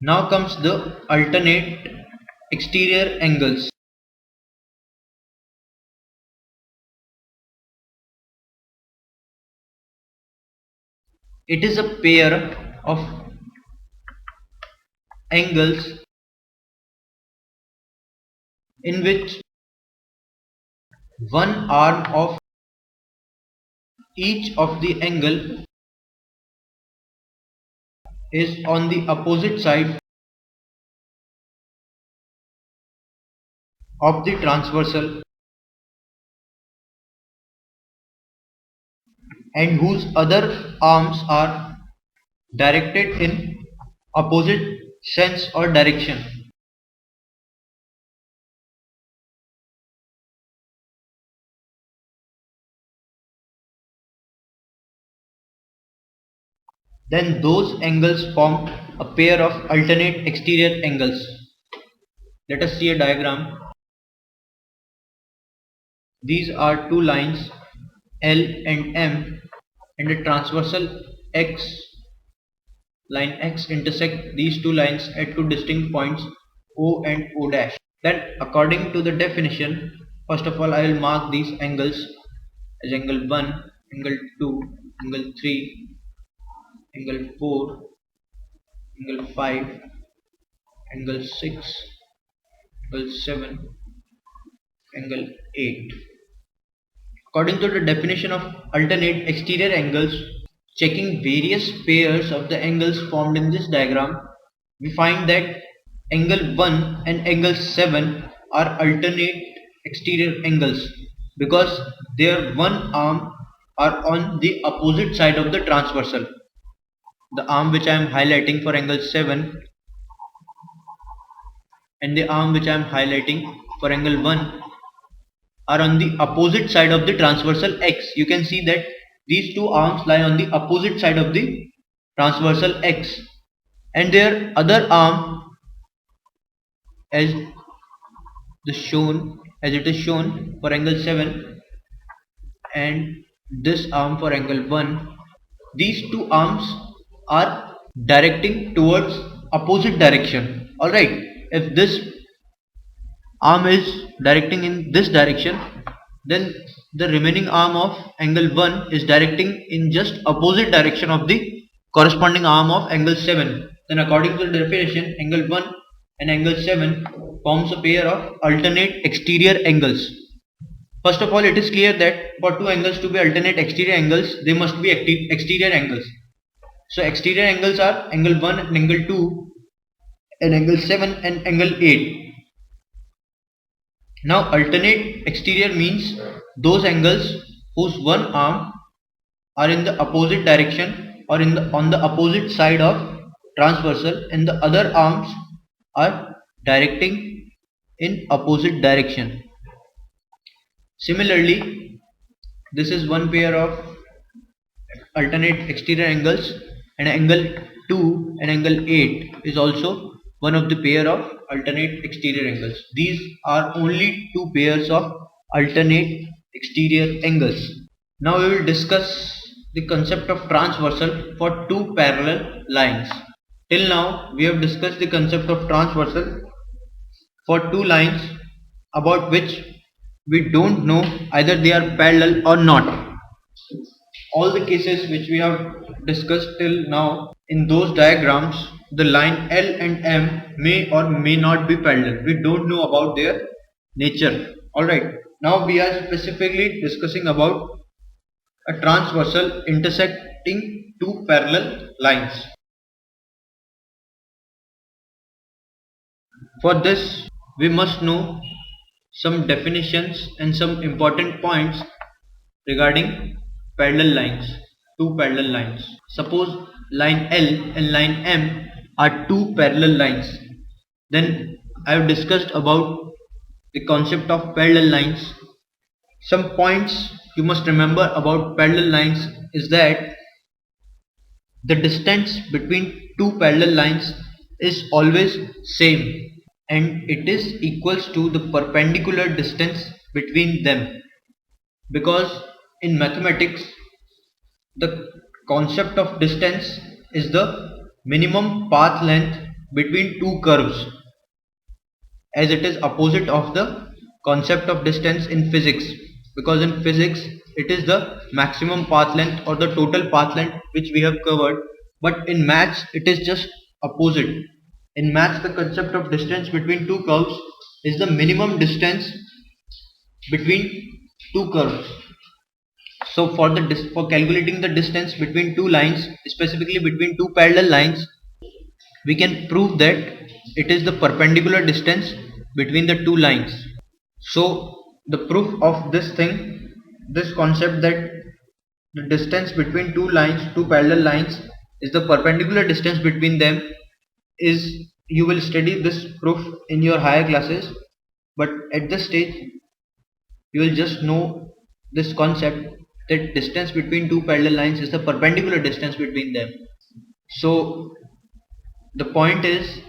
Now comes the alternate exterior angles. It is a pair of angles in which one arm of each of the angle is on the opposite side of the transversal and whose other arms are directed in opposite sense or direction. Then those angles form a pair of alternate exterior angles. Let us see a diagram. These are two lines L and M, and a transversal X. Line X intersect these two lines at two distinct points O and O dash. Then according to the definition, first of all I will mark these angles as angle 1, angle 2, angle 3, angle 4, angle 5, angle 6, angle 7, angle 8. According to the definition of alternate exterior angles, checking various pairs of the angles formed in this diagram, we find that angle 1 and angle 7 are alternate exterior angles because their one arm are on the opposite side of the transversal. The arm which I am highlighting for angle 7 and the arm which I am highlighting for angle 1 are on the opposite side of the transversal X. You can see that these two arms lie on the opposite side of the transversal X, and their other arm as it is shown for angle 7 and this arm for angle 1, these two arms are directing towards opposite direction. Alright, if this arm is directing in this direction, then the remaining arm of angle 1 is directing in just opposite direction of the corresponding arm of angle 7. Then according to the definition, angle 1 and angle 7 forms a pair of alternate exterior angles. First of all, it is clear that for two angles to be alternate exterior angles, they must be exterior angles. So exterior angles are angle 1 and angle 2 and angle 7 and angle 8. Now alternate exterior means those angles whose one arm are in the opposite direction or on the opposite side of transversal and the other arms are directing in opposite direction. Similarly, this is one pair of alternate exterior angles, and angle 2 and angle 8 is also one of the pair of alternate exterior angles. These are only two pairs of alternate exterior angles. Now we will discuss the concept of transversal for two parallel lines. Till now we have discussed the concept of transversal for two lines about which we don't know either they are parallel or not. All the cases which we have discussed till now, in those diagrams the line L and M may or may not be parallel. We don't know about their nature. Alright, now we are specifically discussing about a transversal intersecting two parallel lines. For this we must know some definitions and some important points regarding parallel lines, two parallel lines. Suppose line L and line M are two parallel lines. Then I have discussed about the concept of parallel lines. Some points you must remember about parallel lines is that the distance between two parallel lines is always same and it is equals to the perpendicular distance between them, because in mathematics the concept of distance is the minimum path length between two curves, as it is opposite of the concept of distance in physics, because in physics it is the maximum path length or the total path length which we have covered, but in maths it is just opposite. In maths the concept of distance between two curves is the minimum distance between two curves. So for calculating the distance between two lines, specifically between two parallel lines, we can prove that it is the perpendicular distance between the two lines. So the proof of this thing, this concept that the distance between two lines, two parallel lines, is the perpendicular distance between them, is, you will study this proof in your higher classes, but at this stage you will just know this concept that distance between two parallel lines is the perpendicular distance between them. So the point is,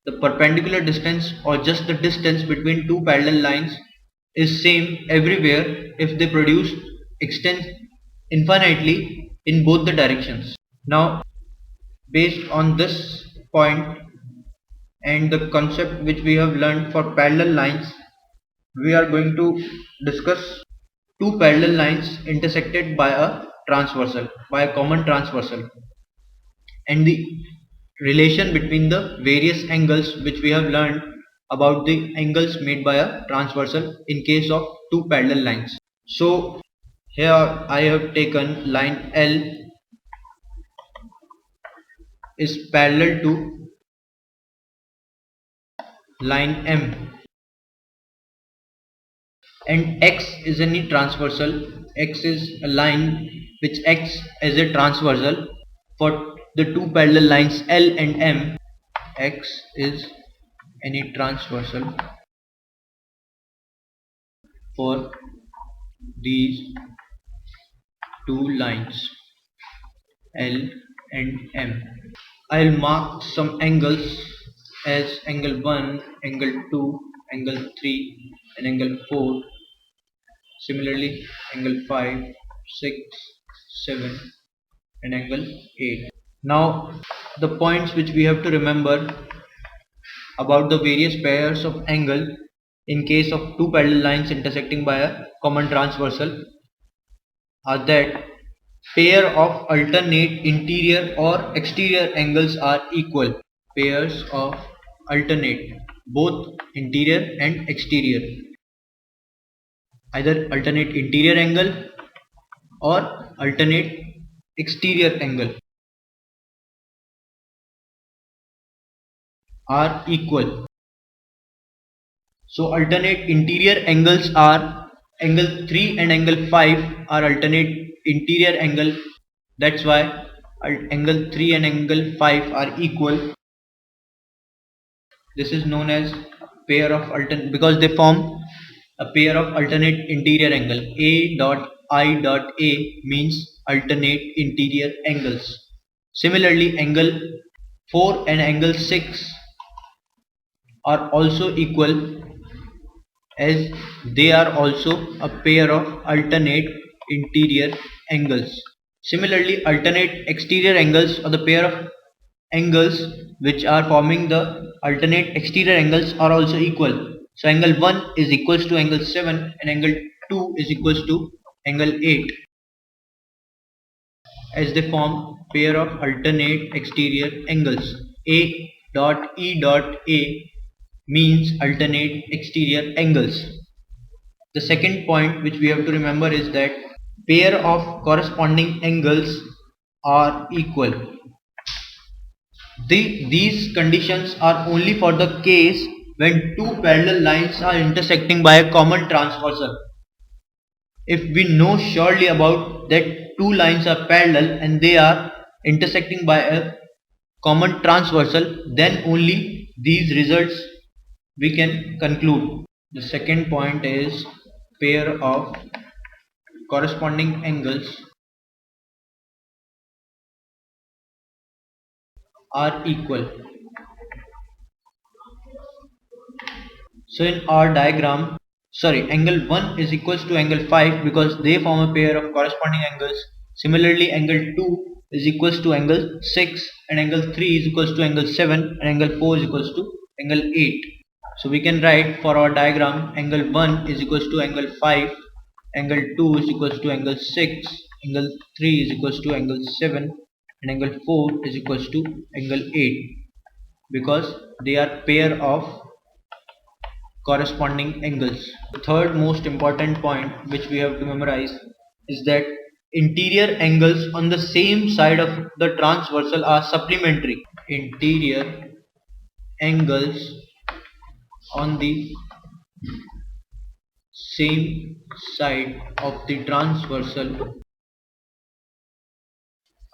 the perpendicular distance or just the distance between two parallel lines is same everywhere if they produce extend infinitely in both the directions. Now, based on this point and the concept which we have learned for parallel lines, we are going to discuss two parallel lines intersected by a transversal, by a common transversal, and the relation between the various angles which we have learned about the angles made by a transversal in case of two parallel lines. So here I have taken line L is parallel to line M, and X is any transversal. X is a line which acts as a transversal for the two parallel lines L and M. X is any transversal for these two lines L and M. I'll mark some angles as angle 1, angle 2, angle 3 and angle 4. Similarly angle 5, 6, 7 and angle 8. Now the points which we have to remember about the various pairs of angle in case of two parallel lines intersecting by a common transversal are that pair of alternate interior or exterior angles are equal. Pairs of alternate, both interior and exterior, either alternate interior angle or alternate exterior angle, are equal. So alternate interior angles are angle 3 and angle 5 are alternate interior angle. That's why angle 3 and angle 5 are equal. This is known as pair of alternate, because they form a pair of alternate interior angle. A dot I dot A means alternate interior angles. Similarly, angle 4 and angle 6 are also equal, as they are also a pair of alternate interior angles. Similarly, alternate exterior angles are the pair of angles which are forming the alternate exterior angles are also equal. So angle 1 is equals to angle 7 and angle 2 is equals to angle 8, as they form pair of alternate exterior angles. A dot E dot A means alternate exterior angles. The second point which we have to remember is that pair of corresponding angles are equal. These conditions are only for the case when two parallel lines are intersecting by a common transversal. If we know surely about that two lines are parallel and they are intersecting by a common transversal, then only these results we can conclude. The second point is pair of corresponding angles are equal. So in our diagram, angle 1 is equals to angle 5 because they form a pair of corresponding angles. Similarly, angle 2 is equals to angle 6, and angle 3 is equals to angle 7, and angle 4 is equals to angle 8. So we can write for our diagram, angle 1 is equals to angle 5, angle 2 is equals to angle 6, angle 3 is equals to angle 7, and angle 4 is equals to angle 8, because they are pair of corresponding angles. The third most important point which we have to memorize is that interior angles on the same side of the transversal are supplementary. Interior angles on the same side of the transversal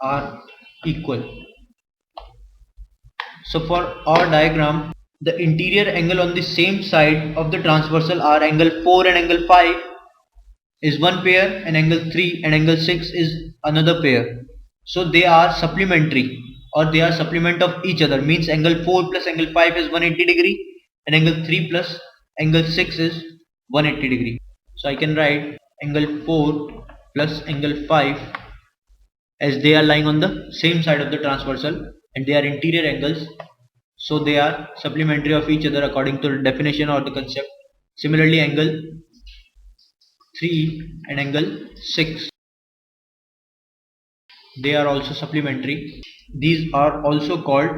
are equal. So for our diagram, the interior angle on the same side of the transversal are angle 4 and angle 5 is one pair, and angle 3 and angle 6 is another pair. So they are supplementary, or they are supplement of each other, means angle 4 plus angle 5 is 180 degree, and angle 3 plus angle 6 is 180 degree. So I can write angle 4 plus angle 5, as they are lying on the same side of the transversal and they are interior angles, so they are supplementary of each other according to the definition or the concept. Similarly, angle 3 and angle 6, they are also supplementary. These are also called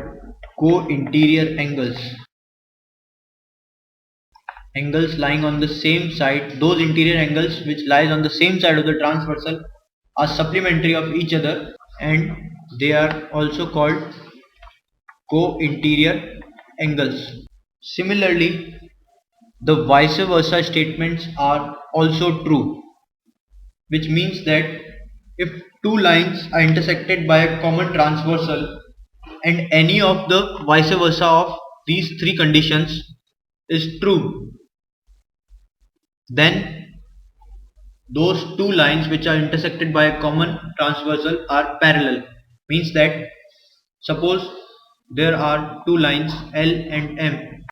co-interior angles. Angles lying on the same side, those interior angles which lies on the same side of the transversal are supplementary of each other, and they are also called co-interior angles. Similarly, the vice versa statements are also true, which means that if two lines are intersected by a common transversal and any of the vice versa of these three conditions is true, then those two lines which are intersected by a common transversal are parallel. Means that suppose there are two lines L and M,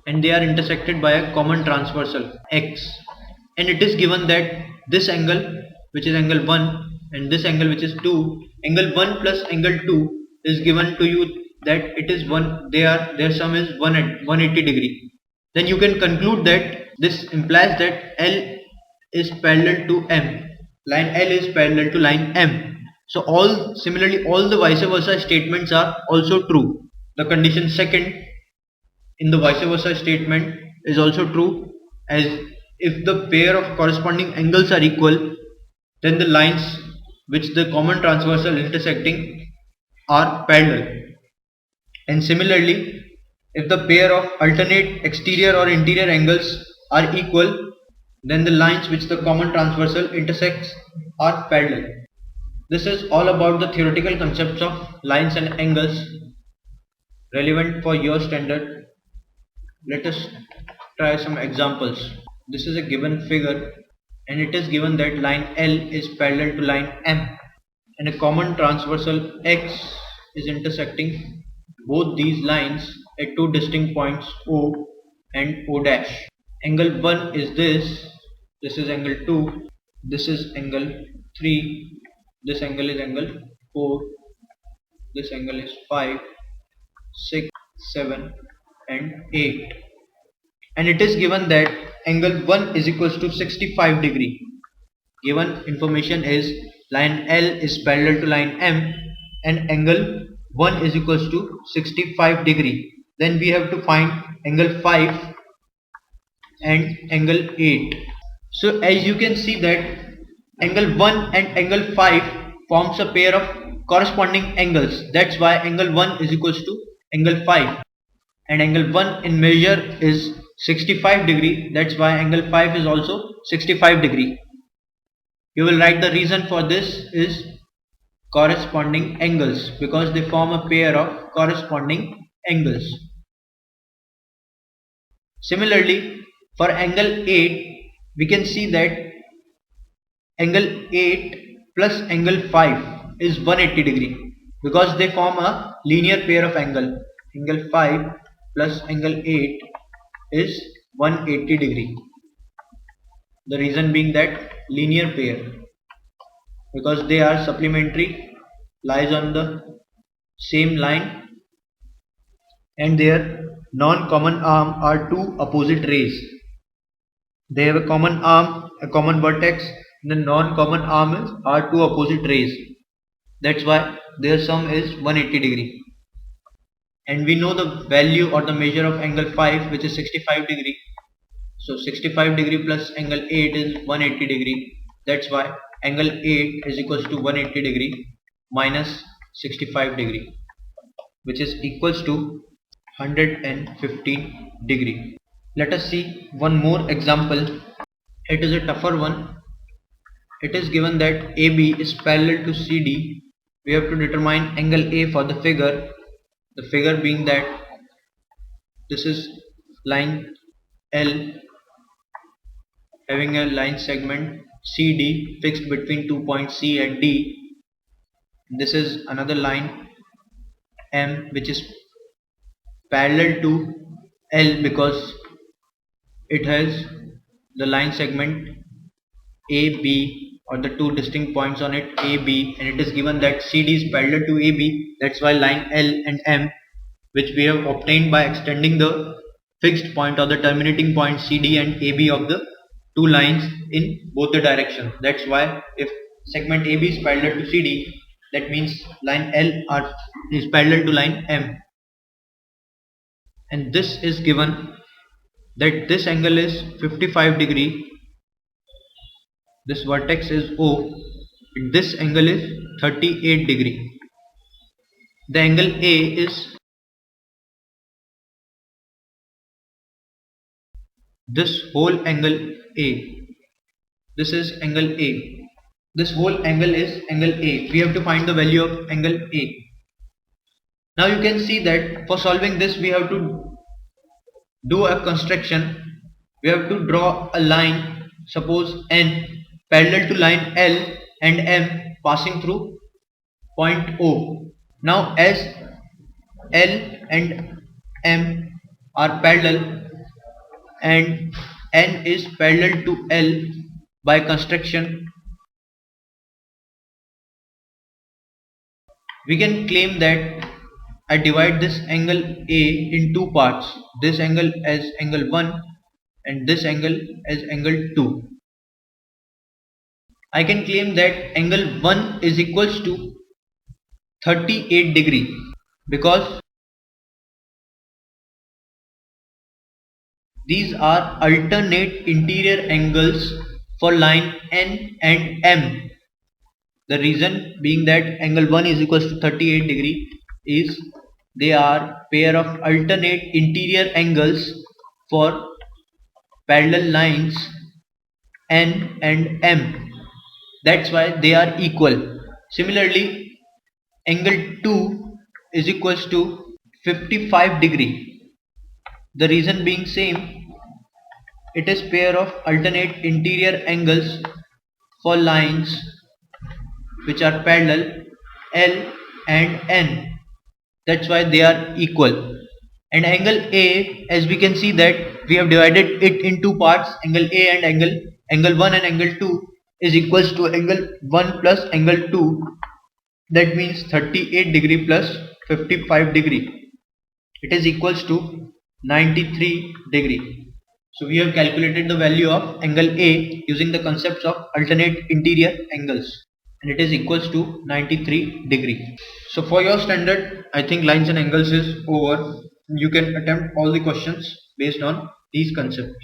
and they are intersected by a common transversal X, and it is given that this angle, which is angle 1, and this angle, which is 2, angle 1 plus angle 2 is given to you that it is 1, their sum is 180 degree. Then you can conclude that this implies that L is parallel to M, line L is parallel to line M. So similarly all the vice versa statements are also true. The condition second in the vice versa statement is also true, as if the pair of corresponding angles are equal, then the lines which the common transversal intersecting are parallel. And similarly, if the pair of alternate exterior or interior angles are equal, then the lines which the common transversal intersects are parallel. This is all about the theoretical concepts of lines and angles relevant for your standard. Let us try some examples. This is a given figure, and it is given that line L is parallel to line M, and a common transversal X is intersecting both these lines at two distinct points O and O dash. Angle 1 is this is angle 2, this is angle 3, this angle is angle 4, this angle is 5, 6, 7 and 8, and it is given that angle 1 is equals to 65 degree. Given information is line L is parallel to line M and angle 1 is equals to 65 degree. Then we have to find angle 5 and angle 8. So as you can see that angle 1 and angle 5 forms a pair of corresponding angles. That's why angle 1 is equals to angle 5, and angle 1 in measure is 65 degree. That's why angle 5 is also 65 degree. You will write the reason for this is corresponding angles, because they form a pair of corresponding angles. Similarly, for angle 8, we can see that angle 8 plus angle 5 is 180 degree, because they form a linear pair of angle. Angle 5 plus angle 8 is 180 degree. The reason being that linear pair. because they are supplementary, lies on the same line, and their non-common arm are two opposite rays. They have a common arm, a common vertex, and the non-common arm are two opposite rays. That's why their sum is 180 degree. And we know the value or the measure of angle 5, which is 65 degree. So 65 degree plus angle 8 is 180 degree. That's why angle 8 is equals to 180 degree minus 65 degree, which is equals to 115 degree. Let us see one more example. It is a tougher one. It is given that AB is parallel to CD. We have to determine angle A for the figure. The figure being that this is line L having a line segment CD fixed between 2 points C and D. This is another line M which is parallel to L because it has the line segment AB or the two distinct points on it AB, and it is given that CD is parallel to AB. That's why line L and M, which we have obtained by extending the fixed point or the terminating point CD and AB of the two lines in both the directions. That's why if segment AB is parallel to CD, that means line is parallel to line M. And this is given that this angle is 55 degree, this vertex is O, and this angle is 38 degree. The angle A is this whole angle A. This is angle A. This whole angle is angle A. We have to find the value of angle A. Now you can see that for solving this we have to do a construction. We have to draw a line, suppose N, parallel to line L and M passing through point O. Now as L and M are parallel and N is parallel to L, by construction we can claim that I divide this angle A in two parts, this angle as angle 1 and this angle as angle 2. I can claim that angle 1 is equals to 38 degree because these are alternate interior angles for line N and M. The reason being that angle 1 is equals to 38 degree is they are pair of alternate interior angles for parallel lines N and M. That's why they are equal. Similarly, angle 2 is equals to 55 degree. The reason being same, it is pair of alternate interior angles for lines which are parallel L and N. That's why they are equal. And angle A, as we can see that we have divided it in two parts, angle A and angle 1 and angle 2 is equals to angle 1 plus angle 2. That means 38 degree plus 55 degree. It is equals to 93 degree. So we have calculated the value of angle A using the concepts of alternate interior angles, and it is equals to 93 degree. So for your standard, I think lines and angles is over. You can attempt all the questions based on these concepts.